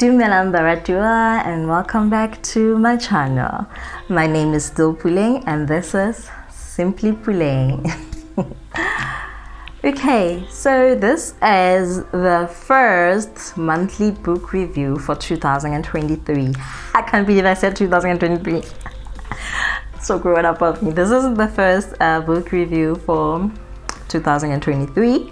Dumelang Baratua and welcome back to my channel. My name is still Puleng and this is Simply Puleng. Okay, so this is the first monthly book review for 2023. I can't believe I said 2023. So grown up of me. This is the first book review for 2023.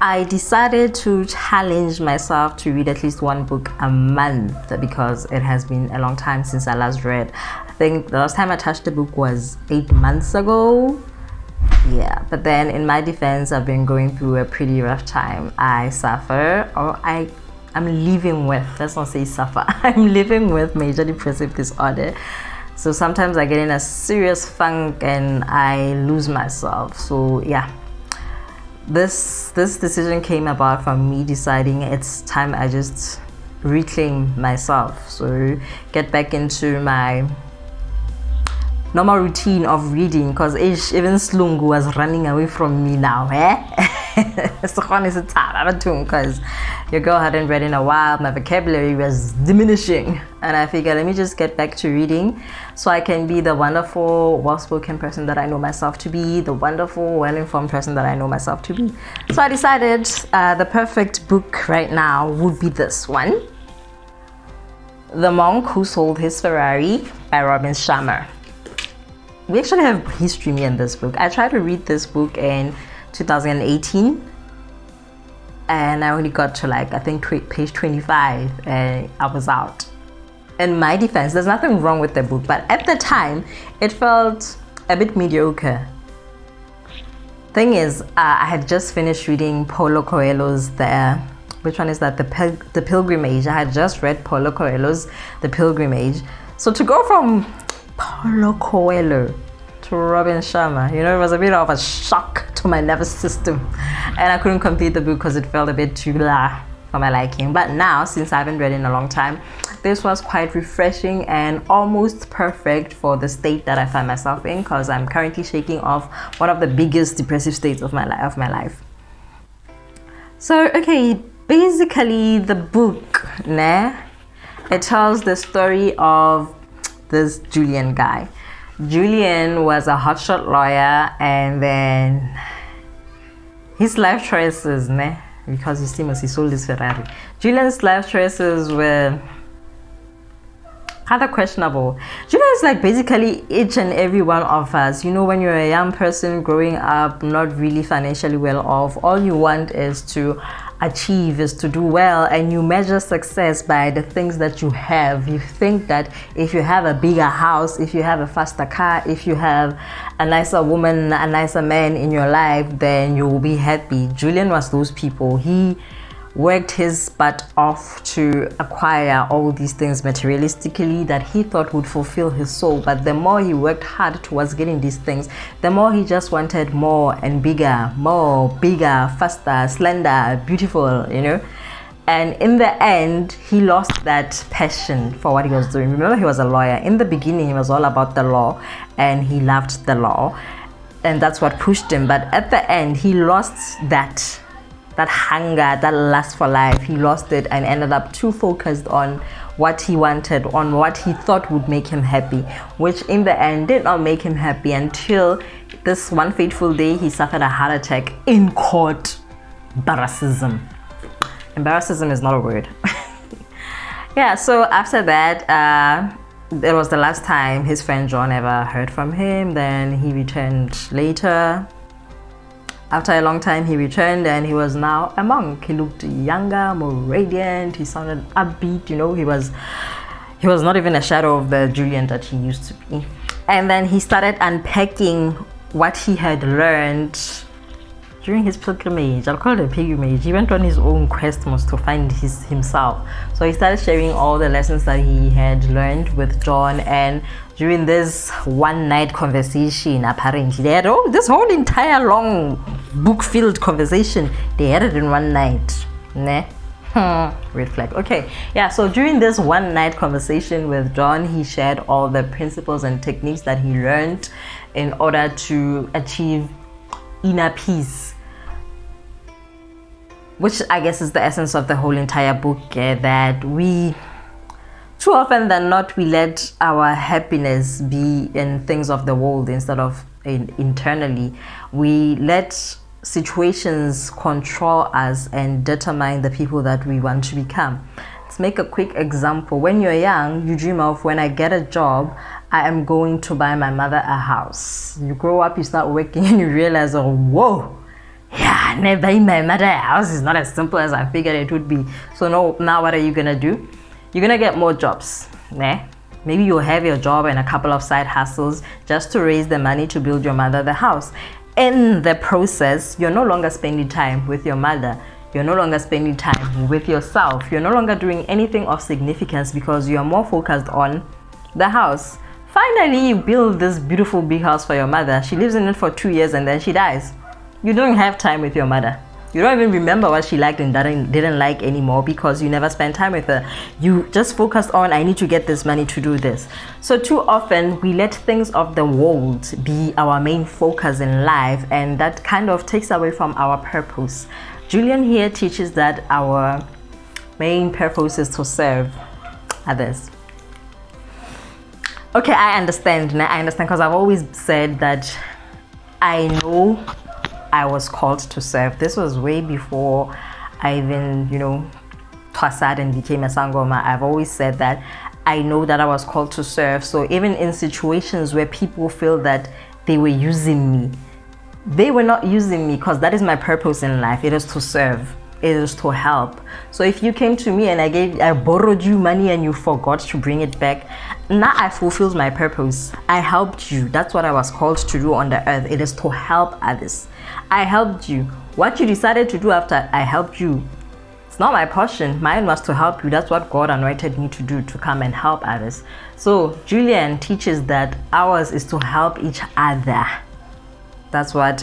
I decided to challenge myself to read at least one book a month because it has been a long time since I last read. I think the last time I touched the book was 8 months ago. Yeah, but then in my defense, I've been going through a pretty rough time. I suffer, or I'm living with, let's not say suffer, I'm living with major depressive disorder. So sometimes I get in a serious funk and I lose myself. So yeah. This decision came about from me deciding it's time I just reclaim myself, so get back into my normal routine of reading, because even Slungu was running away from me now, because your girl hadn't read in a while, my vocabulary was diminishing, and I figured let me just get back to reading so I can be the wonderful, well-spoken person that I know myself to be, the wonderful, well-informed person that I know myself to be. So I decided the perfect book right now would be this one, The Monk Who Sold His Ferrari by Sharma. We actually have history, me and this book. I tried to read this book in 2018 and I only got to I think page 25 and I was out. In my defense, there's nothing wrong with the book, but at the time it felt a bit mediocre. Thing is, I had just finished reading Paulo Coelho's which one is that? The Pilgrimage. I had just read Paulo Coelho's The Pilgrimage. So to go from Paulo Coelho to Sharma, it was a bit of a shock to my nervous system, and I couldn't complete the book because it felt a bit too blah for my liking. But now, since I haven't read in a long time, this was quite refreshing and almost perfect for the state that I find myself in, because I'm currently shaking off one of the biggest depressive states of my life. So okay, basically the book, it tells the story of this Julian guy. Julian was a hotshot lawyer, and then his life choices, because he sold his Ferrari. Julian's life choices were rather questionable. Julian is basically each and every one of us. When you're a young person growing up, not really financially well off, all you want is to achieve, is to do well, and you measure success by the things that you have. You think that if you have a bigger house, if you have a faster car, if you have a nicer woman, a nicer man in your life, then you will be happy. Julian was those people. He worked his butt off to acquire all these things materialistically that he thought would fulfill his soul. But the more he worked hard towards getting these things, the more he just wanted more and bigger, faster, slender, beautiful, And in the end, he lost that passion for what he was doing. Remember, he was a lawyer. In the beginning, he was all about the law and he loved the law. And that's what pushed him. But at the end, he lost that hunger, that lust for life. He lost it and ended up too focused on what he wanted, on what he thought would make him happy, which in the end did not make him happy until this one fateful day he suffered a heart attack in court. Embarrassism is not a word. Yeah, so after that, it was the last time his friend John ever heard from him. Then he returned later. After a long time, he returned and he was now a monk. He looked younger, more radiant. He sounded upbeat. He was not even a shadow of the Julian that he used to be. And then he started unpacking what he had learned during his pilgrimage. I'll call it a pilgrimage. He went on his own quest to find himself. So he started sharing all the lessons that he had learned with John, and during this one night conversation, apparently they had this whole entire long book-filled conversation, they had it in one night. Red flag. Okay, yeah, so during this one night conversation with John, he shared all the principles and techniques that he learned in order to achieve inner peace, which I guess is the essence of the whole entire book, that we Too often than not, we let our happiness be in things of the world instead of internally. We let situations control us and determine the people that we want to become. Let's make a quick example. When you're young, you dream of, when I get a job, I am going to buy my mother a house. You grow up, you start working, and you realize, oh, whoa, yeah, never buying my mother a house is not as simple as I figured it would be. So now what are you gonna do? You're gonna get more jobs. Maybe you'll have your job and a couple of side hustles just to raise the money to build your mother the house. In the process, you're no longer spending time with your mother. You're no longer spending time with yourself. You're no longer doing anything of significance because you're more focused on the house. Finally, you build this beautiful big house for your mother. She lives in it for 2 years and then she dies. You don't have time with your mother. You don't even remember what she liked and didn't like anymore because you never spent time with her. You just focused on, I need to get this money to do this. So too often we let things of the world be our main focus in life, and that kind of takes away from our purpose. Julian here teaches that our main purpose is to serve others. Okay, I understand because I've always said that I know I was called to serve. This was way before I even, twasad and became a sangoma. I've always said that I know that I was called to serve. So even in situations where people feel that they were using me, they were not using me, because that is my purpose in life. It is to serve. It is to help. So if you came to me and I borrowed you money and you forgot to bring it back, now I fulfilled my purpose. I helped you. That's what I was called to do on the earth. It is to help others. I helped you. What you decided to do after I helped you, it's not my portion. Mine was to help you. That's what God anointed me to do, to come and help others. So Julian teaches that ours is to help each other. That's what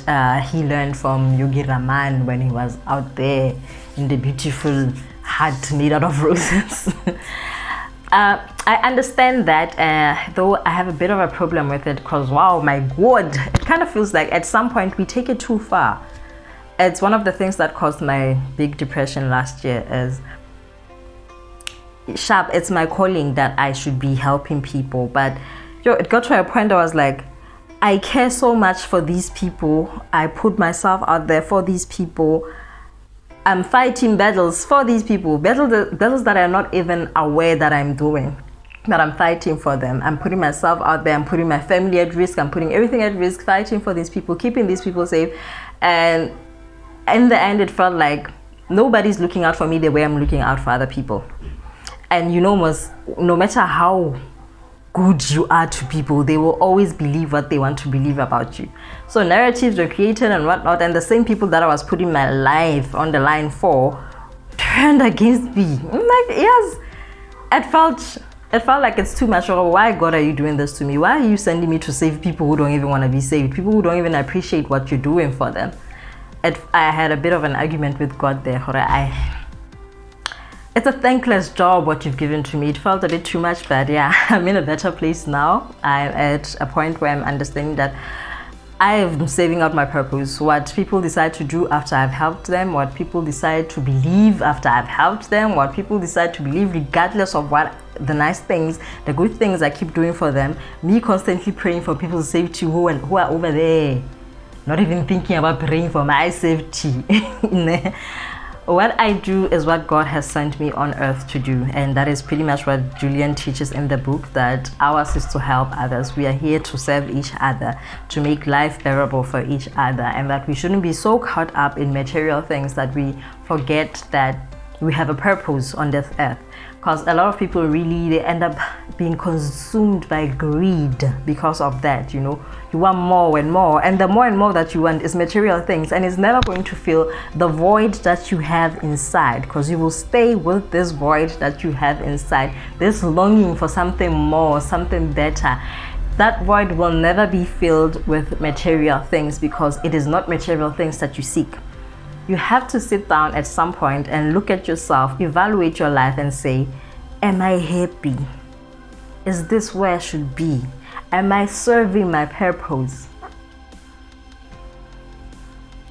he learned from Yogi Raman when he was out there in the beautiful hut made out of roses. I understand that, though I have a bit of a problem with it, because wow, my God, it kind of feels like at some point we take it too far. It's one of the things that caused my big depression last year. Is sharp, it's my calling that I should be helping people, but it got to a point I was like, I care so much for these people. I put myself out there for these people. I'm fighting battles for these people, battles that I'm not even aware that I'm doing, that I'm fighting for them. I'm putting myself out there. I'm putting my family at risk. I'm putting everything at risk, fighting for these people, keeping these people safe. And in the end, it felt like nobody's looking out for me the way I'm looking out for other people. And no matter how good you are to people, they will always believe what they want to believe about you. So narratives were created and whatnot, and the same people that I was putting my life on the line for turned against me. I'm like, yes, it felt like it's too much. Why, God, are you doing this to me? Why are you sending me to save people who don't even want to be saved, people who don't even appreciate what you're doing for them? I had a bit of an argument with God there. It's a thankless job what you've given to me. It felt a bit too much, but yeah, I'm in a better place now. I'm at a point where I'm understanding that I'm saving out my purpose. What people decide to do after I've helped them, what people decide to believe after I've helped them, what people decide to believe regardless of what the nice things, the good things I keep doing for them, me constantly praying for people's safety who are over there, not even thinking about praying for my safety. What I do is what God has sent me on earth to do, and that is pretty much what Julian teaches in the book, that ours is to help others. We are here to serve each other, to make life bearable for each other, and that we shouldn't be so caught up in material things that we forget that we have a purpose on this earth. Because a lot of people they end up being consumed by greed because of that. You want more and more, and the more and more that you want is material things, and it's never going to fill the void that you have inside, because you will stay with this void that you have inside, this longing for something more, something better. That void will never be filled with material things, because it is not material things that you seek. You have to sit down at some point and look at yourself, evaluate your life and say, am I happy? Is this where I should be? Am I serving my purpose?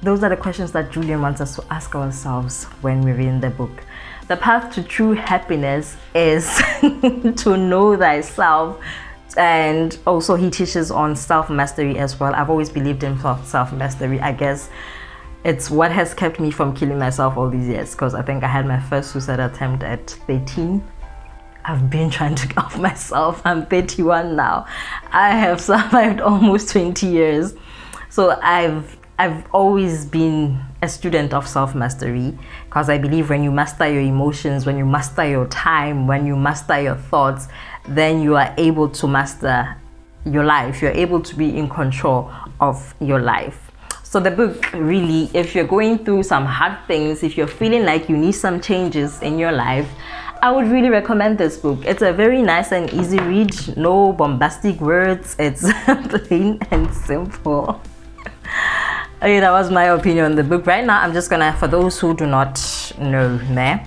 Those are the questions that Julian wants us to ask ourselves when we read the book. The path to true happiness is to know thyself. And also he teaches on self-mastery as well. I've always believed in self-mastery. I guess it's what has kept me from killing myself all these years, because I think I had my first suicide attempt at 13. I've been trying to kill myself. I'm 31 now. I have survived almost 20 years. So I've always been a student of self-mastery, because I believe when you master your emotions, when you master your time, when you master your thoughts, then you are able to master your life. You're able to be in control of your life. So the book, really, if you're going through some hard things, if you're feeling like you need some changes in your life, I would really recommend this book. It's a very nice and easy read. No bombastic words. It's plain and simple. Okay, that was my opinion on the book. Right now, I'm just gonna, for those who do not know me,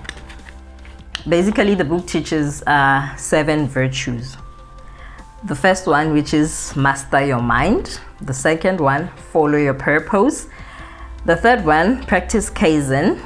basically the book teaches 7 virtues. The first one, which is master your mind. The second one, follow your purpose. The third one, practice kaizen.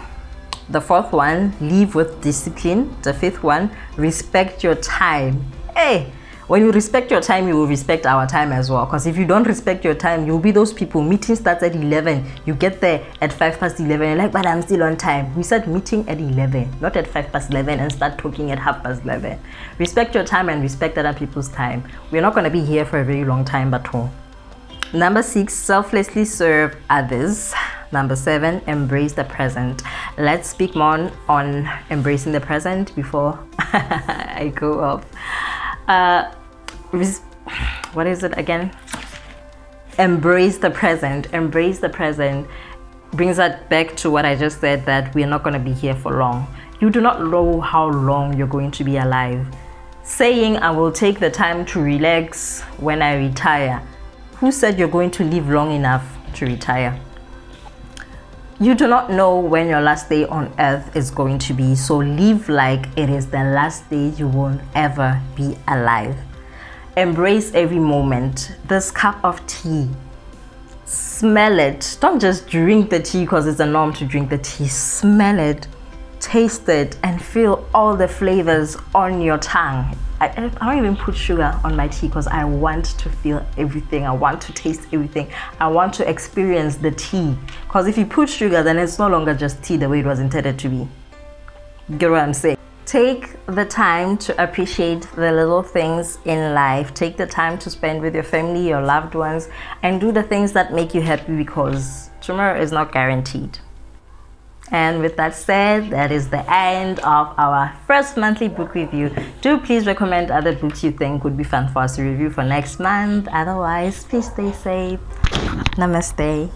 The fourth one, live with discipline. The fifth one, respect your time. Hey, when you respect your time, you will respect our time as well. Because if you don't respect your time, you'll be those people, meeting starts at 11. You get there at 11:05. You're like, but I'm still on time. We said meeting at 11, not at 11:05 and start talking at 11:30. Respect your time and respect other people's time. We're not going to be here for a very long time at all. Number 6, selflessly serve others. Number 7, embrace the present. Let's speak more on embracing the present before I go off. What is it again? Embrace the present. Embrace the present brings us back to what I just said, that we are not going to be here for long. You do not know how long you're going to be alive. Saying I will take the time to relax when I retire. Who said you're going to live long enough to retire? You do not know when your last day on earth is going to be, so live like it is the last day you will ever be alive. Embrace every moment. This cup of tea, smell it. Don't just drink the tea because it's a norm to drink the tea. Smell it, taste it, and feel all the flavors on your tongue. I don't even put sugar on my tea because I want to feel everything. I want to taste everything. I want to experience the tea. Because if you put sugar, then it's no longer just tea the way it was intended to be. Get what I'm saying? Take the time to appreciate the little things in life. Take the time to spend with your family, your loved ones, and do the things that make you happy, because tomorrow is not guaranteed. And with that said, that is the end of our first monthly book review. Do please recommend other books you think would be fun for us to review for next month. Otherwise, please stay safe. Namaste.